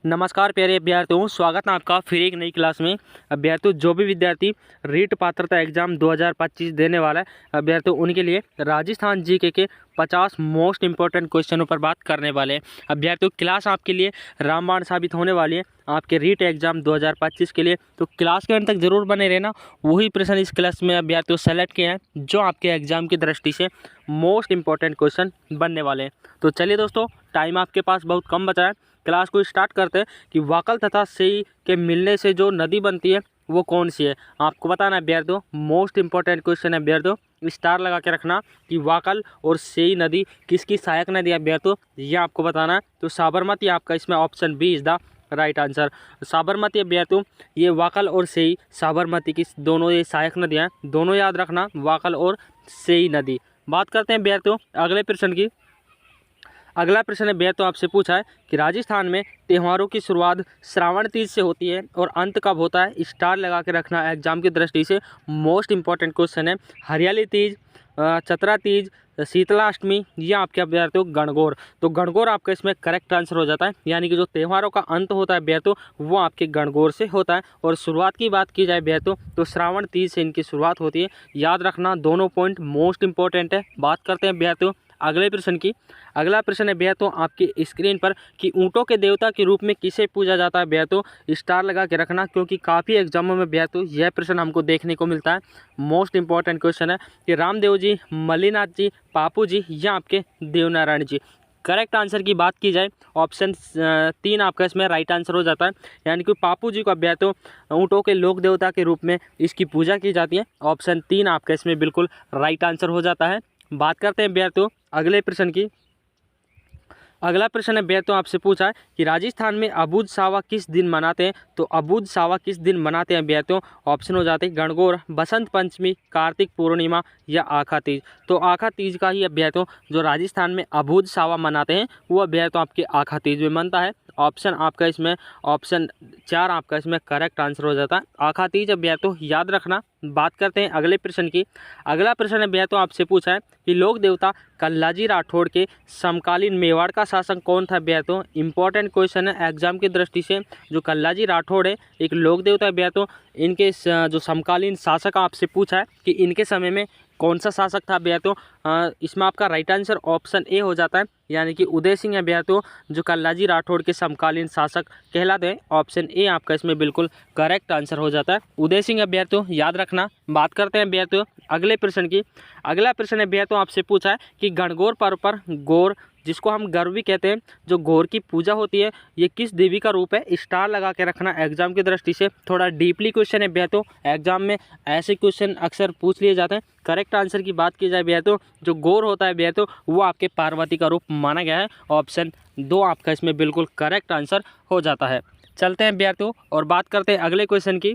नमस्कार प्यारे अभ्यर्थियों, स्वागत है आपका फिर एक नई क्लास में। अभ्यर्थियों, जो भी विद्यार्थी रीट पात्रता एग्जाम 2025 देने वाला है अभ्यर्थियों, उनके लिए राजस्थान जीके के 50 मोस्ट इंपॉर्टेंट क्वेश्चनों पर बात करने वाले हैं। अभ्यर्थियों, क्लास आपके लिए रामबाण साबित होने वाली है आपके रीट एग्जाम 2025 के लिए, तो क्लास के अंत तक जरूर बने रहना। वही प्रश्न इस क्लास में अभ्यर्थियों सेलेक्ट किए हैं जो आपके एग्जाम की दृष्टि से मोस्ट इंपॉर्टेंट क्वेश्चन बनने वाले हैं। तो चलिए दोस्तों, टाइम आपके पास बहुत कम बचा है, क्लास को स्टार्ट करते हैं कि वाकल तथा सेई के मिलने से जो नदी बनती है वो कौन सी है, आपको बताना है अभ्यर्थियों। मोस्ट इंपॉर्टेंट क्वेश्चन है अभ्यर्थियों, स्टार लगा के रखना कि वाकल और सेई नदी किसकी सहायक नदी है अभ्यर्थियों, ये आपको बताना है। तो साबरमती आपका इसमें option B is the right answer. Sabarmati अभ्यर्थियों, ये वाकल और सेई साबरमती की दोनों ये सहायक नदियाँ हैं, दोनों याद रखना, वाकल और सेई नदी। बात करते हैं अभ्यर्थियों अगले प्रश्न की। अगला प्रश्न है तो आपसे पूछा है कि राजस्थान में त्योहारों की शुरुआत श्रावण तीज से होती है और अंत कब होता है, स्टार लगा के रखना एग्जाम की दृष्टि से मोस्ट इंपॉर्टेंट क्वेश्चन है। हरियाली तीज, चतरा तीज, शीतला अष्टमी या आपके अभ्यर्थियों गणगौर। तो गणगौर आपका इसमें करेक्ट आंसर हो जाता है, यानी कि जो त्योहारों का अंत होता है अभ्यर्थियों वो आपके गणगौर से होता है। और शुरुआत की बात की जाए अभ्यर्थियों तो श्रावण तीज से इनकी शुरुआत होती है, याद रखना, दोनों पॉइंट मोस्ट इंपॉर्टेंट है। बात करते हैं अभ्यर्थियों अगले प्रश्न की। अगला प्रश्न है अभ्यर्थियों आपकी स्क्रीन पर कि ऊँटों के देवता के रूप में किसे पूजा जाता है अभ्यर्थियों, स्टार लगा के रखना, क्योंकि काफ़ी एग्जामों में अभ्यर्थियों यह प्रश्न हमको देखने को मिलता है। मोस्ट इंपॉर्टेंट क्वेश्चन है कि रामदेव जी, मल्लीनाथ जी, पापू जी या आपके देवनारायण जी। करेक्ट आंसर की बात की जाए ऑप्शन 3 आपका इसमें राइट आंसर हो जाता है, यानी कि पापू जी को अभ्यर्थियों ऊँटों के लोक देवता के रूप में इसकी पूजा की जाती है। ऑप्शन 3 आपका इसमें बिल्कुल राइट आंसर हो जाता है। बात करते हैं अभ्यर्थियों अगले प्रश्न की। अगला प्रश्न है अभ्यर्थियों आपसे पूछा है कि राजस्थान में अबूझ सावा किस दिन मनाते हैं, तो अबूझ सावा किस दिन मनाते हैं अभ्यर्थियों, ऑप्शन हो जाते हैं गणगौर, बसंत पंचमी, कार्तिक पूर्णिमा या आखा तीज। तो आखा तीज का ही अभ्यर्थियों जो राजस्थान में अबूझ सावा मनाते हैं वो अभ्यर्थियों आपके आखा तीज में मनता है। ऑप्शन आपका इसमें ऑप्शन 4 आपका इसमें करेक्ट आंसर हो जाता है, आखा तीज अभ्यर्थियों याद रखना। बात करते हैं अगले प्रश्न की। अगला प्रश्न अभ्यर्थियों आपसे पूछा है कि लोक देवता कल्लाजी राठौड़ के समकालीन मेवाड़ का शासक कौन था अभ्यर्थियों। इंपॉर्टेंट क्वेश्चन है एग्जाम की दृष्टि से। जो कल्लाजी राठौड़ है एक लोक देवता अभ्यर्थियों, इनके जो समकालीन शासक आपसे पूछा है कि इनके समय में कौन सा शासक था अभ्यर्थियों, इसमें आपका राइट आंसर ऑप्शन ए हो जाता है, यानी कि उदय सिंह अभ्यर्थियों जो कल्लाजी राठौड़ के समकालीन शासक कहलाते हैं। ऑप्शन ए आपका इसमें बिल्कुल करेक्ट आंसर हो जाता है, उदय सिंह अभ्यर्थियों याद रखना। बात करते हैं अभ्यर्थियों अगले प्रश्न की। अगला प्रश्न अभ्यर्थियों आपसे पूछा है कि गणगौर पर्व पर गौर, जिसको हम गौर भी कहते हैं, जो गौर की पूजा होती है ये किस देवी का रूप है, स्टार लगा के रखना एग्जाम की दृष्टि से। थोड़ा डीपली क्वेश्चन है अभ्यर्थियों, एग्जाम में ऐसे क्वेश्चन अक्सर पूछ लिए जाते हैं। करेक्ट आंसर की बात की जाए अभ्यर्थियों जो गौर होता है अभ्यर्थियों वो आपके पार्वती का रूप माना गया है। ऑप्शन 2 आपका इसमें बिल्कुल करेक्ट आंसर हो जाता है। चलते हैं अभ्यर्थियों और बात करते हैं अगले क्वेश्चन की।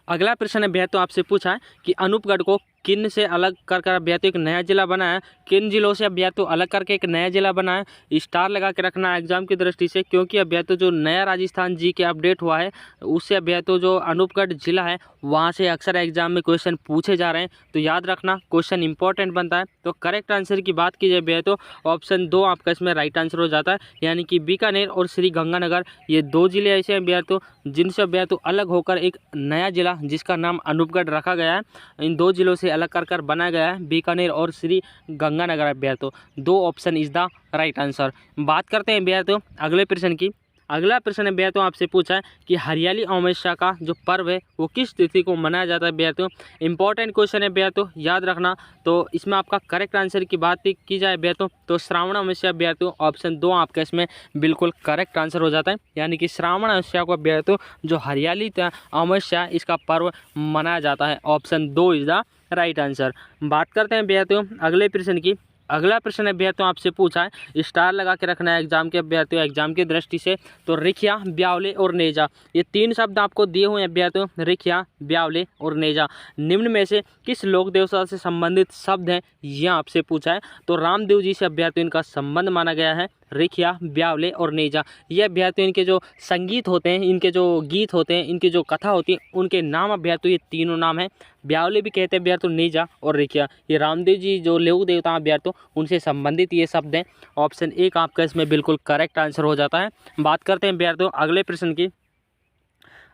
अगला प्रश्न अभ्यर्थियों आपसे पूछा है कि अनूपगढ़ को किन से अलग कर अभ्यर्थियों एक नया जिला बना है, किन जिलों से अभ्यर्थियों अलग करके एक नया जिला बना है, स्टार लगा के रखना एग्जाम की दृष्टि से, क्योंकि अभ्यर्थियों जो नया राजस्थान जी के अपडेट हुआ है उससे अभ्यर्थियों जो अनूपगढ़ जिला है वहाँ से अक्सर एग्जाम में क्वेश्चन पूछे जा रहे हैं, तो याद रखना क्वेश्चन इंपॉर्टेंट बनता है। तो करेक्ट आंसर की बात की जाए अभ्यर्थियों ऑप्शन 2 आपका इसमें राइट आंसर हो जाता है, यानी कि बीकानेर और श्री गंगानगर ये 2 जिले ऐसे हैं अभ्यर्थियों जिनसे अभ्यर्थियों अलग होकर एक नया जिला जिसका नाम अनूपगढ़ रखा गया है, इन 2 जिलों से अलग कर बनाया गया है, बीकानेर और श्री गंगानगर अभ्यर्थियों। 2 option is the right answer. बात करते हैं अभ्यर्थियों अगले प्रश्न की। अगला प्रश्न अभ्यर्थियों आपसे पूछा है कि हरियाली अमावस्या का जो पर्व है वो किस तिथि को मनाया जाता है अभ्यर्थियों। इंपॉर्टेंट क्वेश्चन है अभ्यर्थियों याद रखना। तो इसमें आपका करेक्ट आंसर की बात की जाए अभ्यर्थियों तो श्रावण अमावस्या अभ्यर्थियों ऑप्शन 2 आपका इसमें बिल्कुल करेक्ट आंसर हो जाता है, यानी कि श्रावण अमावस्या को अभ्यर्थियों जो हरियाली अमावस्या इसका पर्व मनाया जाता है। Option 2 is the right answer. बात करते हैं अभ्यर्थियों अगले प्रश्न की। अगला प्रश्न अभ्यर्थियों आपसे पूछा है स्टार लगा के रखना है एग्जाम के अभ्यर्थियों एग्जाम की दृष्टि से, तो रिखिया, ब्यावले और नेजा ये 3 शब्द आपको दिए हुए हैं अभ्यर्थियों, रिखिया, ब्यावले और नेजा। निम्न में से किस लोक देवता से संबंधित शब्द हैं यह आपसे पूछा है। तो रामदेव जी से अभ्यर्थियों इनका संबंध माना गया है। रिखिया, ब्यावले और नेजा। ये अभ्यर्थियों इनके जो संगीत होते हैं, इनके जो गीत होते हैं, इनकी जो कथा होती है, उनके नाम अभ्यर्थियों ये तीनों नाम हैं। ब्यावले भी कहते हैं अभ्यर्थियों, नेजा और रिखिया। ये रामदेव जी जो लोक देवता अभ्यर्थियों उनसे संबंधित ये शब्द हैं। ऑप्शन एक आपका इसमें बिल्कुल करेक्ट आंसर हो जाता है। बात करते हैं अभ्यर्थियों अगले प्रश्न की।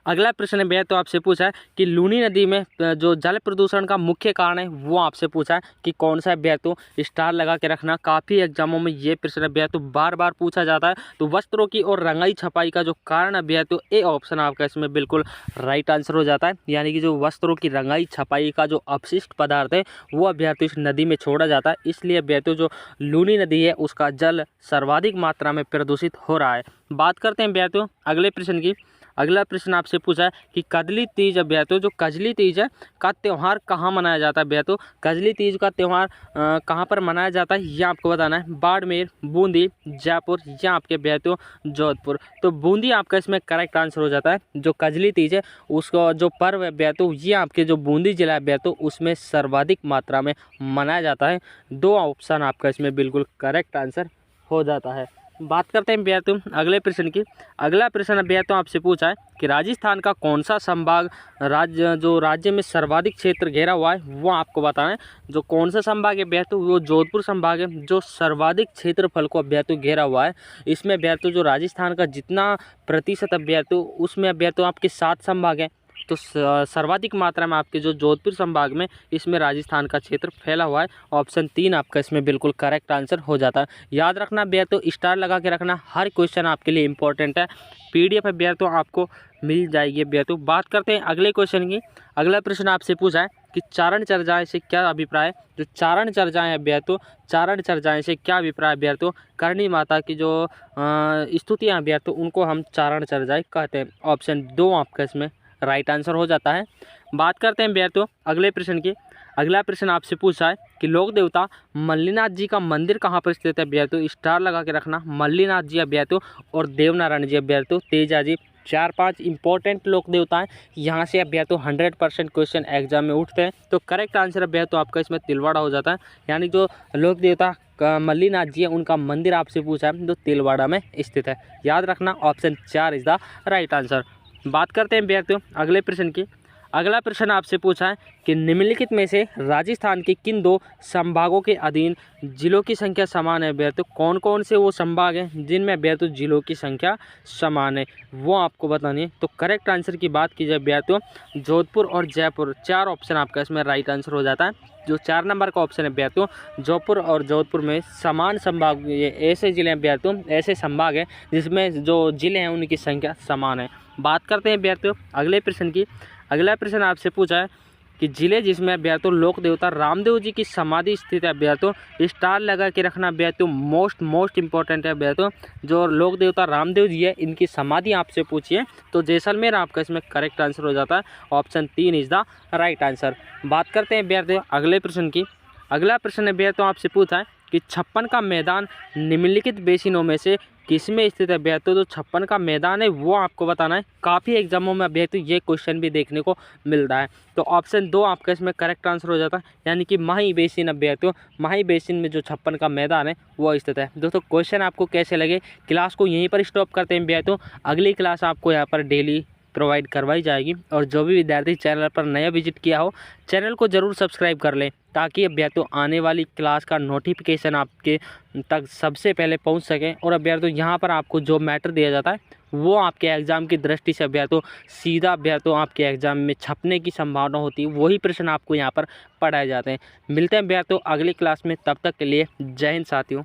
अगला प्रश्न है भैया तो आपसे पूछा है कि लूनी नदी में जो जल प्रदूषण का मुख्य कारण है वो आपसे पूछा है कि कौन सा भैया तो स्टार लगा के रखना। काफ़ी एग्जामों में ये प्रश्न भैया तो बार बार पूछा जाता है। तो वस्त्रों की और रंगाई छपाई का जो कारण है भैया तो ए ऑप्शन आपका इसमें बिल्कुल राइट आंसर हो जाता है। यानी कि जो वस्त्रों की रंगाई छपाई का जो अपशिष्ट पदार्थ है वो अभ्यर्थी इस नदी में छोड़ा जाता है, इसलिए अभ्यर्थी जो लूनी नदी है उसका जल सर्वाधिक मात्रा में प्रदूषित हो रहा है। बात करते हैं अभ्यर्थियों अगले प्रश्न की। अगला प्रश्न आपसे पूछा है कि कजली तीज अभ्यर्थियों जो कजली तीज है का त्यौहार कहाँ मनाया जाता है अभ्यर्थियों। कजली तीज का त्यौहार कहाँ पर मनाया जाता है ये आपको बताना है। बाड़मेर, बूंदी, जयपुर या आपके अभ्यर्थियों जोधपुर। तो बूंदी आपका इसमें करेक्ट आंसर हो जाता है। जो कजली तीज है उसका जो पर्व है अभ्यर्थियों ये आपके जो बूंदी जिला अभ्यर्थियों उसमें सर्वाधिक मात्रा में मनाया जाता है। दो ऑप्शन आपका इसमें बिल्कुल करेक्ट आंसर हो जाता है। बात करते हैं अभ्यर्थियों अगले प्रश्न की। अगला प्रश्न अभ्यर्थियों आपसे पूछा है कि राजस्थान का कौन सा संभाग राज्य में सर्वाधिक क्षेत्र घेरा हुआ है वो आपको बताना है। जो कौन सा संभाग है अभ्यर्थियों वो जोधपुर संभाग है जो सर्वाधिक क्षेत्रफल को अभ्यर्थियों घेरा हुआ है। इसमें अभ्यर्थियों जो राजस्थान का जितना प्रतिशत अभ्यर्थियों उसमें अभ्यर्थियों आपके 7 संभाग है। तो सर्वाधिक मात्रा में आपके जो जोधपुर संभाग में इसमें राजस्थान का क्षेत्र फैला हुआ है। ऑप्शन 3 आपका इसमें बिल्कुल करेक्ट आंसर हो जाता है। याद रखना भैया तो स्टार लगा के रखना, हर क्वेश्चन आपके लिए इंपॉर्टेंट है। PDF भैया तो आपको मिल जाएगी भैया। तो बात करते हैं अगले क्वेश्चन की। अगला प्रश्न आपसे पूछा है कि चारण चर्चाएं से क्या अभिप्राय है। जो चारण चर्चाएं भैया तो चारण चर्चाएं से क्या अभिप्राय भैया तो करणी माता की जो स्तुतियाँ भैया तो उनको हम चारण चर्चाएं कहते हैं। ऑप्शन 2 आपका इसमें राइट आंसर हो जाता है। बात करते हैं अभ्यर्थियों अगले प्रश्न की। अगला प्रश्न आपसे पूछा है कि लोक देवता मल्लीनाथ जी का मंदिर कहाँ पर स्थित है अभ्यर्थियों। स्टार लगा के रखना, मल्लीनाथ जी अभ्यर्थियों और देवनारायण जी अभ्यर्थियों, तेजा जी। 4-5 इंपॉर्टेंट लोक देवता हैं, यहाँ से अभ्यर्थियों 100% क्वेश्चन एग्जाम में उठते हैं। तो करेक्ट आंसर अभ्यर्थियों आपका इसमें तिलवाड़ा हो जाता है। यानी जो लोक देवता मल्लीनाथ जी है उनका मंदिर आपसे पूछा है जो तिलवाड़ा में स्थित है। याद रखना option 4 is the right answer. बात करते हैं अभ्यर्थियों अगले प्रश्न की। अगला प्रश्न आपसे पूछा है कि निम्नलिखित में से राजस्थान के किन 2 संभागों के अधीन जिलों की संख्या समान है अभ्यर्थियों। कौन कौन से वो संभाग हैं जिनमें अभ्यर्थियों जिलों की संख्या समान है वो आपको बतानी है। तो करेक्ट आंसर की बात की जाए अभ्यर्थियों जोधपुर और जयपुर, 4 ऑप्शन आपका इसमें राइट आंसर हो जाता है। जो 4 नंबर का ऑप्शन है अभ्यर्थियों जयपुर और जोधपुर में समान संभाग, ये ऐसे जिले हैं अभ्यर्थियों, ऐसे संभाग हैं जिसमें जो जिले हैं उनकी संख्या समान है। बात करते हैं अभ्यर्थियों अगले प्रश्न की। अगला प्रश्न आपसे पूछा है कि जिले जिसमें अभ्यर्थियों लोक देवता रामदेव जी की समाधि स्थित है अभ्यर्थियों। स्टार लगा के रखना अभ्यर्थियों, मोस्ट इंपॉर्टेंट है अभ्यर्थियों। जो लोक देवता रामदेव जी है इनकी समाधि आपसे पूछी है तो जैसलमेर आपका इसमें करेक्ट आंसर हो जाता है। Option 3 is the right answer. बात करते हैं अभ्यर्थियों अगले प्रश्न की। अगला प्रश्न अभ्यर्थियों आपसे पूछा है कि 56 का मैदान निम्नलिखित बेसिनों में से किसमें स्थित है अभ्यर्थियों। जो 56 का मैदान है वो आपको बताना है। काफ़ी एग्जामों में अभ्यर्थियों ये क्वेश्चन भी देखने को मिलता है। तो ऑप्शन 2 आपका इसमें करेक्ट आंसर हो जाता है। यानी कि माही बेसिन अभ्यर्थियों, माही बेसिन में जो 56 का मैदान है वो स्थित है। दोस्तों क्वेश्चन आपको कैसे लगे, क्लास को यहीं पर स्टॉप करते हैं अभ्यर्थियों। अगली क्लास आपको यहाँ पर डेली प्रोवाइड करवाई जाएगी। और जो भी विद्यार्थी चैनल पर नया विजिट किया हो चैनल को ज़रूर सब्सक्राइब कर लें ताकि अभ्यर्थियों आने वाली क्लास का नोटिफिकेशन आपके तक सबसे पहले पहुंच सके। और अभ्यर्थियों यहाँ पर आपको जो मैटर दिया जाता है वो आपके एग्ज़ाम की दृष्टि से अभ्यर्थियों सीधा अभ्यर्थियों आपके एग्ज़ाम में छपने की संभावना होती है, वही प्रश्न आपको यहाँ पर पढ़ाए जाते हैं। मिलते हैं अभ्यर्थियों अगली क्लास में, तब तक के लिए जय हिंद साथियों।